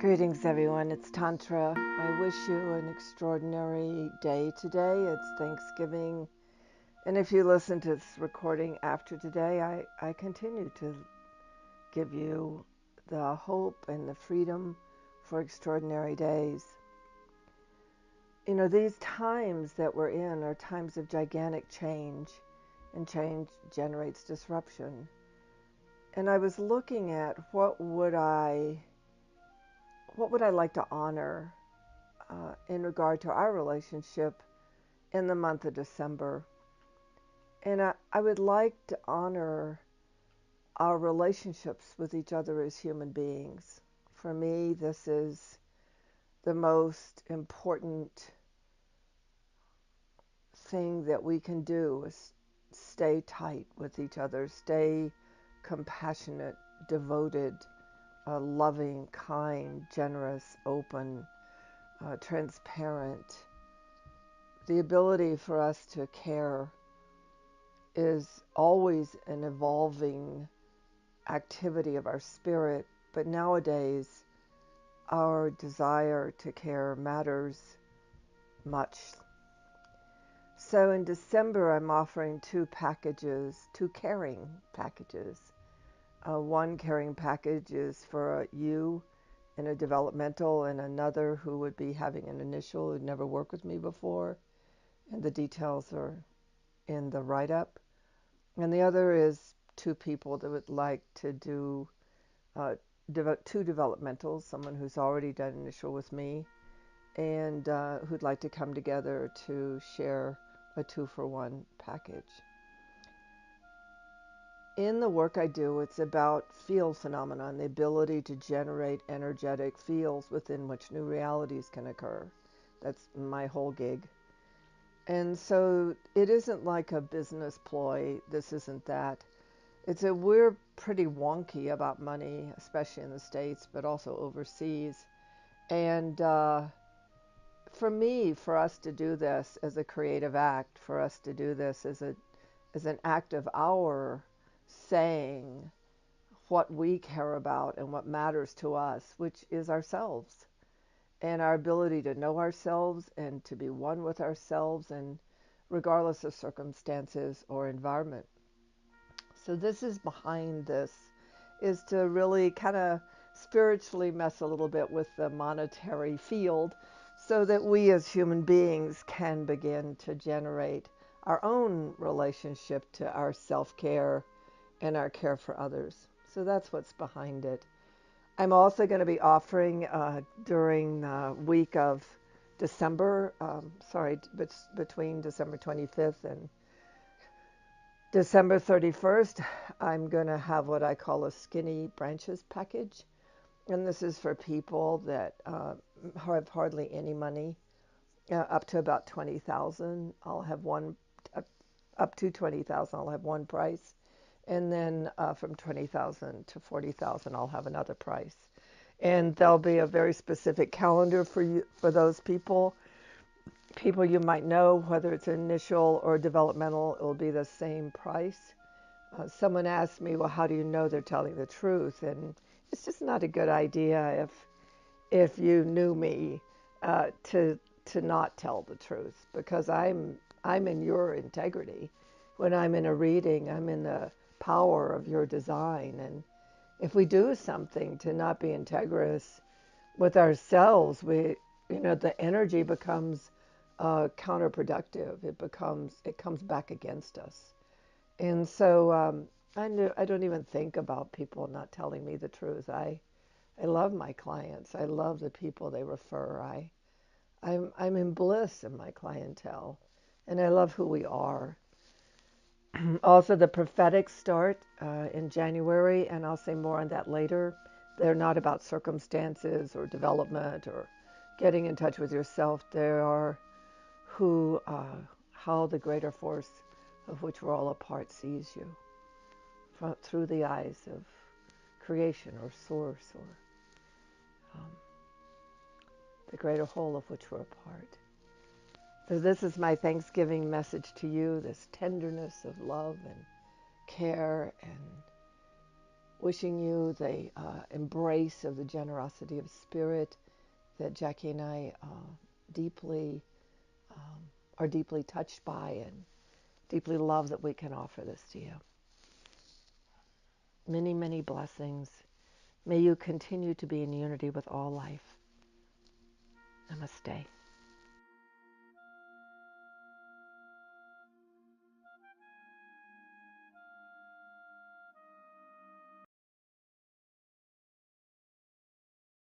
Greetings, everyone. It's Tantra. I wish you an extraordinary day today. It's Thanksgiving. And if you listen to this recording after today, I continue to give you the hope and the freedom for extraordinary days. You know, these times that we're in are times of gigantic change, and change generates disruption. And I was looking at what would I like to honor in regard to our relationship in the month of December. And I would like to honor our relationships with each other as human beings. For me, this is the most important thing that we can do is stay tight with each other, stay compassionate, devoted, loving, kind, generous, open, transparent. The ability for us to care is always an evolving activity of our spirit, but nowadays our desire to care matters much. So in December, I'm offering two caring packages. One caring package is for you in a developmental, and another who would be having an initial who'd never worked with me before, and the details are in the write-up. And the other is two people that would like to do two developmentals, someone who's already done initial with me and who'd like to come together to share a 2-for-1 package. In the work I do, it's about field phenomenon, the ability to generate energetic fields within which new realities can occur. That's my whole gig. And so it isn't like a business ploy. This isn't that. We're pretty wonky about money, especially in the States, but also overseas. And for me, for us to do this as a creative act, for us to do this as an act of our saying what we care about and what matters to us, which is ourselves, and our ability to know ourselves and to be one with ourselves, and regardless of circumstances or environment. So this is behind this, is to really kind of spiritually mess a little bit with the monetary field so that we as human beings can begin to generate our own relationship to our self-care and our care for others. So that's what's behind it. I'm also going to be offering during the week of December, between December 25th and December 31st, I'm going to have what I call a skinny branches package. And this is for people that have hardly any money, up to about 20,000. I'll have one, up to 20,000, I'll have one price. And then from 20,000 to 40,000, I'll have another price. And there'll be a very specific calendar for you, for those people you might know, whether it's initial or developmental, it will be the same price. Someone asked me, well, how do you know they're telling the truth? And it's just not a good idea if you knew me to not tell the truth, because I'm in your integrity. When I'm in a reading, I'm in the power of your design. And if we do something to not be integrous with ourselves, the energy becomes counterproductive. It comes back against us. And so I don't even think about people not telling me the truth. I love my clients. I love the people they refer. I'm in bliss in my clientele, and I love who we are. Also, the prophetics start in January, and I'll say more on that later. They're not about circumstances or development or getting in touch with yourself. They are how the greater force of which we're all a part sees you through the eyes of creation or source, or the greater whole of which we're a part. So this is my Thanksgiving message to you, this tenderness of love and care and Wishing you the embrace of the generosity of spirit that Jackie and I deeply are deeply touched by and deeply love that we can offer this to you. Many, many blessings. May you continue to be in unity with all life. Namaste.